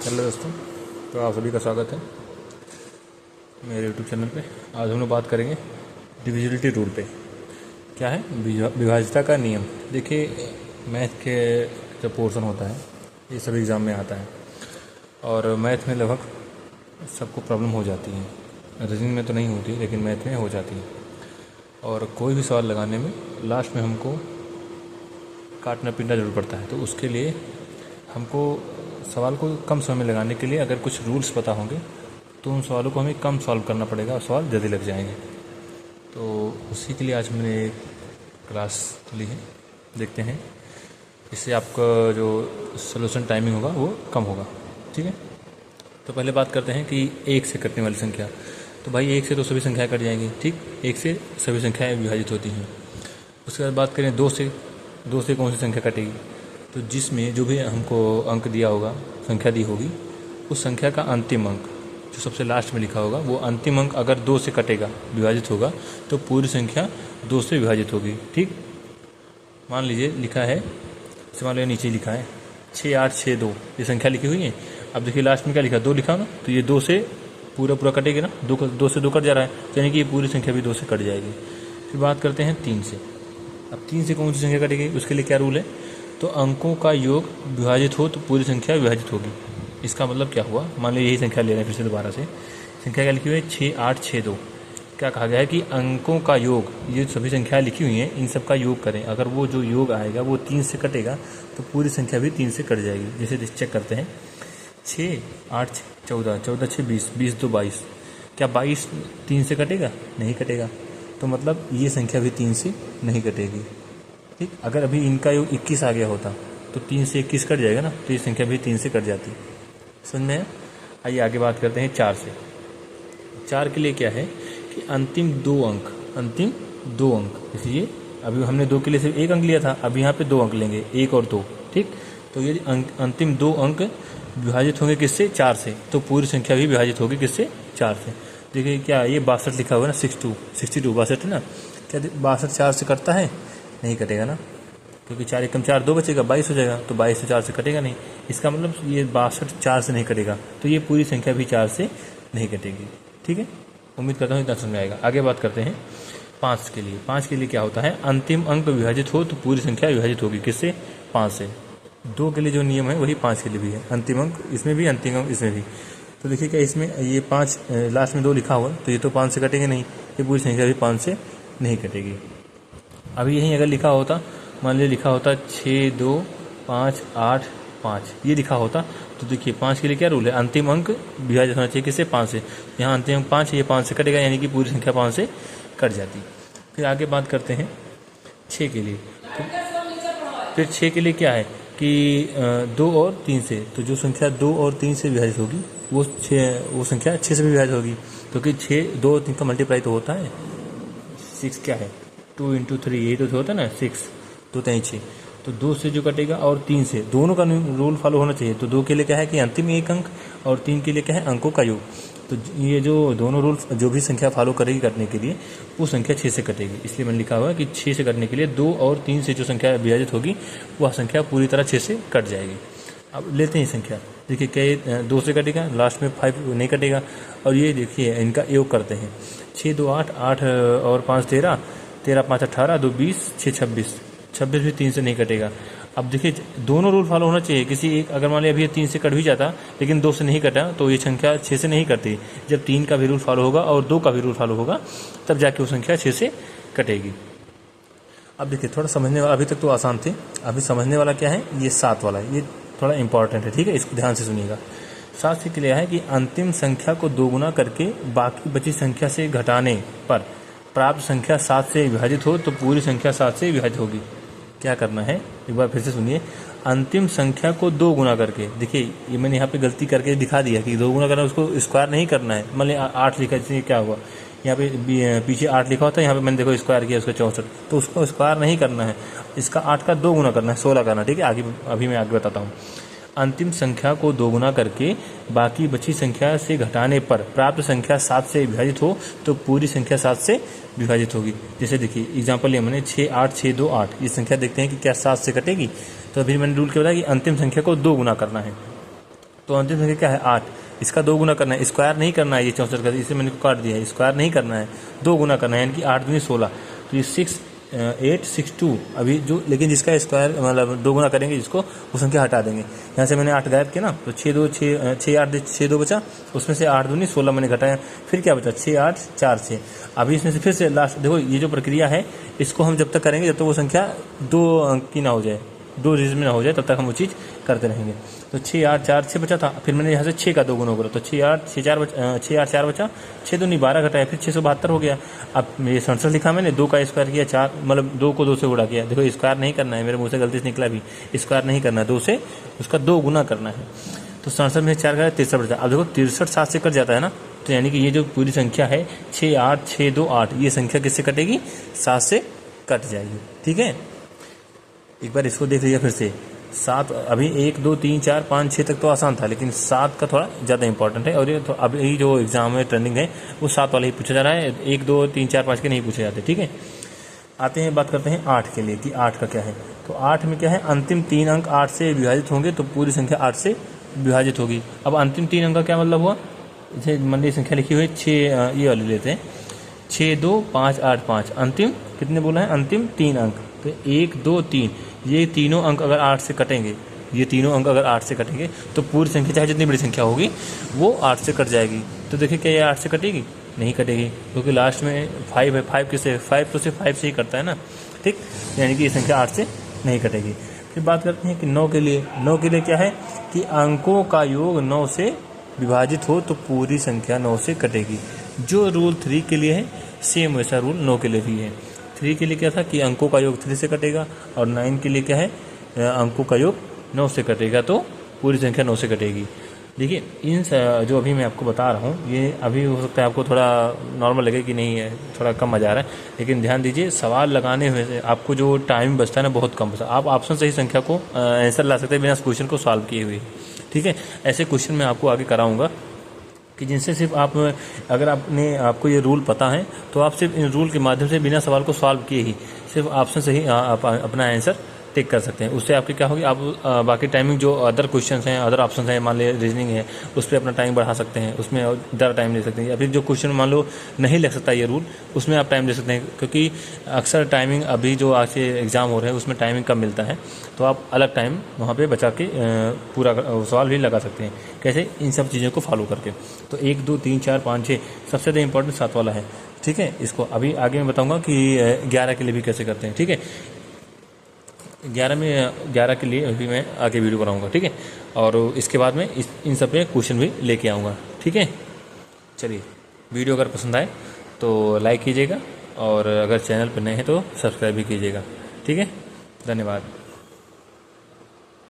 Hello दोस्तों, तो आप सभी का स्वागत है मेरे यूट्यूब चैनल पे। आज हम लोग बात करेंगे डिविजिबिलिटी रूल पे। क्या है विभाज्यता का नियम। देखिए, मैथ के जो पोर्शन होता है ये सभी एग्ज़ाम में आता है और मैथ में लगभग सबको प्रॉब्लम हो जाती है। रीजनिंग में तो नहीं होती लेकिन मैथ में हो जाती है। और कोई भी सवाल लगाने में लास्ट में हमको काटना पीटना जरूर पड़ता है। तो उसके लिए हमको सवाल को कम समय में लगाने के लिए अगर कुछ रूल्स पता होंगे तो उन सवालों को हमें कम सॉल्व करना पड़ेगा और सवाल जल्दी लग जाएंगे। तो उसी के लिए आज मैंने एक क्लास ली है, देखते हैं इससे आपका जो सॉल्यूशन टाइमिंग होगा वो कम होगा। ठीक है, तो पहले बात करते हैं कि एक से कटने वाली संख्या। तो भाई एक से तो सभी संख्याएं कट जाएंगी। ठीक, एक से सभी संख्याएं विभाजित होती हैं। उसके बाद बात करें दो से कौन सी संख्या कटेगी। तो जिसमें जो भी हमको अंक दिया होगा, संख्या दी होगी, उस संख्या का अंतिम अंक जो सबसे लास्ट में लिखा होगा वो अंतिम अंक अगर 2 से कटेगा, विभाजित होगा, तो पूरी संख्या 2 से विभाजित होगी। ठीक, मान लीजिए लिखा है, मान लीजिए नीचे लिखा है 6 8 6 2, ये संख्या लिखी हुई है। अब देखिए लास्ट में क्या लिखा, 2 लिखा ना, तो ये 2 से पूरा कटेगी ना, 2 से 2 कट जा रहा है, यानी कि ये पूरी संख्या भी 2 से कट जाएगी। फिर बात करते हैं 3 से। अब 3 से कौन सी संख्या कटेगी, उसके लिए क्या रूल है। तो अंकों का योग विभाजित हो तो पूरी संख्या विभाजित होगी। इसका मतलब क्या हुआ, मान लीजिए यही संख्या ले रहे हैं फिर से दोबारा से। संख्या क्या लिखी हुई है 6 8 6 2। क्या कहा गया है कि अंकों का योग, ये सभी संख्याएं लिखी हुई हैं, इन सब का योग करें। अगर वो जो योग आएगा वो 3 से कटेगा तो पूरी संख्या भी 3 से कट जाएगी। जैसे चेक करते हैं 6 8 14, 14 6 20, 20 2 22। क्या 22 3 से कटेगा? नहीं कटेगा। तो मतलब ये संख्या भी 3 से नहीं कटेगी। ठीक, अगर अभी इनका योग 21 आ गया होता तो 3 से 21 कट जाएगा ना, तो ये संख्या भी 3 से कट जाती। समझ में है? आइए आगे बात करते हैं 4 से। 4 के लिए क्या है कि अंतिम 2 अंक, इसलिए अभी हमने 2 के लिए सिर्फ 1 अंक लिया था, अभी यहाँ पे 2 अंक लेंगे, 1 और 2। ठीक, तो ये अंतिम 2 अंक विभाजित होंगे किससे? 4 से, तो पूरी संख्या भी विभाजित होगी किससे? 4 से। देखिए क्या ये 62 लिखा हुआ है ना, 62 62 है ना। क्या 62 4 से कटता है? नहीं कटेगा ना, क्योंकि 4 एकम 4 2 बचेगा, 22 हो जाएगा, तो 22 से 4 से कटेगा नहीं। इसका मतलब ये 62 4 से नहीं कटेगा, तो ये पूरी संख्या भी 4 से नहीं कटेगी। ठीक है, उम्मीद करता हूँ इतना समझ में आएगा। आगे बात करते हैं 5 के लिए। 5 के लिए क्या होता है, अंतिम अंक विभाजित हो तो पूरी संख्या विभाजित होगी किससे? 5 से। 2 के लिए जो नियम है वही 5 के लिए भी है, अंतिम अंक इसमें भी, अंतिम अंक इसमें भी। तो देखिए क्या इसमें ये 5 लास्ट में 2 लिखा हुआ, तो ये तो 5 से कटेंगे नहीं, ये पूरी संख्या भी 5 से नहीं कटेगी। अभी यहीं अगर लिखा होता, मान लीजिए लिखा होता 6 2 5 8 5, ये लिखा होता, तो देखिए 5 के लिए क्या रूल है, अंतिम अंक विभाजित होना चाहिए किससे? 5 से। यहाँ अंतिम अंक 5 है, ये 5 से कटेगा, यानी कि पूरी संख्या 5 से कट जाती। फिर आगे बात करते हैं 6 के लिए। तो फिर 6 के लिए क्या है कि 2 और 3 से, तो जो संख्या 2 और 3 से विभाजित होगी वो संख्या 6 से भी विभाजित होगी, क्योंकि 6 2 और 3 का मल्टीप्लाई तो होता है। 6 क्या है, 2 × 3, ये तो होता है ना 6, 2 3 6। तो 2 से जो कटेगा और 3 से, दोनों का रूल फॉलो होना चाहिए। तो 2 के लिए क्या है कि अंतिम 1 अंक, और 3 के लिए क्या है, अंकों का योग। तो ये जो दोनों रूल जो भी संख्या फॉलो करेगी कटने के लिए, वो संख्या 6 से कटेगी। इसलिए मैंने लिखा हुआ है कि 6 से कटने के लिए 2 और 3 से जो संख्या विभाजित होगी वह संख्या पूरी तरह 6 से कट जाएगी। अब लेते हैं संख्या। देखिए क्या 2 से कटेगा, लास्ट में 5 नहीं कटेगा। और ये देखिए इनका योग करते हैं, 6 2 8 8 और 5 13, 13 5 18, 2 20, 6 26, 26 भी 3 से नहीं कटेगा। अब देखिए दोनों रूल फॉलो होना चाहिए। किसी एक, अगर मान लिया अभी 3 से कट भी जाता लेकिन 2 से नहीं कटा, तो ये संख्या 6 से नहीं कटती। जब 3 का भी रूल फॉलो होगा और 2 का भी रूल फॉलो होगा, तब जाके वो संख्या 6 से कटेगी। अब देखिए थोड़ा समझने वाला, अभी तक तो आसान थे, अभी समझने वाला क्या है, ये 7 वाला है, ये थोड़ा इंपॉर्टेंट है। ठीक है, इसको ध्यान से सुनिएगा। 7 से क्या है कि अंतिम संख्या को 2 गुना करके बाकी बची संख्या से घटाने पर प्राप्त संख्या 7 से विभाजित हो तो पूरी संख्या 7 से विभाजित होगी। क्या करना है, एक बार फिर से सुनिए। अंतिम संख्या को 2 गुना करके, देखिए ये मैंने यहाँ पे गलती करके दिखा दिया कि 2 गुना करना, उसको स्क्वायर नहीं करना है। मान लिया 8 लिखा, जैसे क्या हुआ, यहाँ पे पीछे 8 लिखा होता है, यहाँ पे मैंने देखो स्क्वायर किया उसका 64, तो उसको स्क्वायर नहीं करना है, इसका 8 का 2 गुना करना है, 16 करना। ठीक है, आगे अभी मैं आगे बताता हूँ। अंतिम संख्या को 2 गुना करके बाकी बची संख्या से घटाने पर प्राप्त संख्या 7 से विभाजित हो तो पूरी संख्या 7 से विभाजित होगी। जैसे देखिए एग्जांपल लिया मैंने 6 8 6 2 8, ये संख्या देखते हैं कि क्या 7 से कटेगी। तो अभी मैंने रूल क्या बताया कि अंतिम संख्या को 2 गुना करना है। तो अंतिम संख्या क्या है 8, इसका 2 गुना करना है, स्क्वायर नहीं करना है, ये 64 का इसे मैंने काट दिया है, स्क्वायर नहीं करना है, 2 गुना करना है, यानी कि 8 दूनी 16। तो ये 6862 अभी जो, लेकिन जिसका स्क्वायर मतलब 2 गुना करेंगे जिसको, वो संख्या हटा देंगे। यहाँ से मैंने 8 गायब किया ना, तो 6 2 बचा, उसमें से 8 दूनी 16 मैंने घटाया, फिर क्या बचा 6 8 4 6। अभी इसमें से फिर से लास्ट देखो, ये जो प्रक्रिया है इसको हम जब तक करेंगे जब तक वो संख्या 2 अंक की ना हो जाए, 2 डिजिट में ना हो जाए, तब तक हम वो चीज़ करते रहेंगे। तो 6 8 4 6 बचा था, फिर मैंने यहाँ से 6 का 2 गुना करा, तो 6 8 4 बचा, 6 दूनी 12 घटाया, फिर 672 हो गया। अब ये 67 लिखा मैंने, 2 का स्क्वायर किया 4, मतलब 2 को 2 से गुणा किया। देखो स्क्वायर नहीं करना है, मेरे मुँह से गलती से निकला भी, स्क्वायर नहीं करना है, 2 से उसका 2 गुना करना है। तो 67 में 4 का 63 बचा। अब देखो 63 7 से कट जाता है ना, तो यानी कि ये जो पूरी संख्या है 6 8 6 2 8, ये संख्या किससे कटेगी, 7 से कट जाएगी। ठीक है, एक बार इसको देख लीजिए फिर से। 7 अभी 1 2 3 4 5 6 तक तो आसान था, लेकिन 7 का थोड़ा ज़्यादा इंपॉर्टेंट है, और ये तो अभी जो एग्जाम में ट्रेंडिंग है वो 7 वाला ही पूछा जा रहा है, 1 2 3 4 5 के नहीं पूछे जाते। ठीक है, आते हैं बात करते हैं 8 के लिए कि 8 का क्या है। तो 8 में क्या है, अंतिम 3 अंक 8 से विभाजित होंगे तो पूरी संख्या 8 से विभाजित होगी। अब अंतिम 3 अंक का क्या मतलब हुआ, जैसे मंडी संख्या लिखी हुई है 6, ये वाली लेते हैं 6 2 5 8 5, अंतिम कितने बोला है, अंतिम 3 अंक, तो 1 2 3, ये तीनों अंक अगर 8 से कटेंगे, ये तीनों अंक अगर 8 से कटेंगे तो पूरी संख्या चाहे जितनी बड़ी संख्या होगी वो 8 से कट जाएगी। तो देखिए क्या ये 8 से कटेगी, नहीं कटेगी, क्योंकि लास्ट में 5 है, 5 किससे, 5 तो सिर्फ 5 से ही करता है ना। ठीक, यानी कि ये संख्या 8 से नहीं कटेगी। फिर बात करते हैं कि 9 के लिए। 9 के लिए क्या है कि अंकों का योग 9 से विभाजित हो तो पूरी संख्या 9 से कटेगी। जो रूल 3 के लिए है सेम वैसा रूल 9 के लिए भी है। 3 के लिए क्या था कि अंकों का योग 3 से कटेगा, और 9 के लिए क्या है, अंकों का योग 9 से कटेगा तो पूरी संख्या 9 से कटेगी। देखिए इन जो अभी मैं आपको बता रहा हूँ, ये अभी हो सकता है आपको थोड़ा नॉर्मल लगे कि नहीं है, थोड़ा कम मजा आ रहा है, लेकिन ध्यान दीजिए सवाल लगाने हुए से आपको जो टाइम बचता है ना बहुत कम बचता है। आप ऑप्शन से ही संख्या को आंसर ला सकते हैं बिना क्वेश्चन को सॉल्व किए हुए। ठीक है, ऐसे क्वेश्चन मैं आपको आगे कराऊंगा कि जिनसे सिर्फ आप, अगर आपको ये रूल पता है तो आप सिर्फ इन रूल के माध्यम से बिना सवाल को सॉल्व किए ही सिर्फ ऑप्शन से ही आप अपना आंसर टिक कर सकते हैं। उससे आपकी क्या होगी, आप बाकी टाइमिंग जो अदर क्वेश्चंस हैं, अदर ऑप्शंस हैं, मान लीजिए रीजनिंग है, उस पर अपना टाइम बढ़ा सकते हैं, उसमें ज़्यादा टाइम ले सकते हैं। अभी जो क्वेश्चन मान लो नहीं लग सकता ये रूल, उसमें आप टाइम ले सकते हैं, क्योंकि अक्सर टाइमिंग अभी जो आज के एग्ज़ाम हो रहे हैं उसमें टाइमिंग कम मिलता है, तो आप अलग टाइम वहाँ पर बचा के पूरा सवाल भी लगा सकते हैं। कैसे, इन सब चीज़ों को फॉलो करके। तो 1 2 3 4 5 6 सबसे ज़्यादा इंपॉर्टेंट 7 वाला है। ठीक है, इसको अभी आगे मैं बताऊँगा कि 11 के लिए भी कैसे करते हैं। ठीक है, 11 के लिए अभी मैं आगे वीडियो बनाऊंगा। ठीक है, और इसके बाद में इन सब पे क्वेश्चन भी लेके आऊँगा। ठीक है, चलिए वीडियो अगर पसंद आए तो लाइक कीजिएगा, और अगर चैनल पर नए हैं तो सब्सक्राइब भी कीजिएगा। ठीक है, धन्यवाद।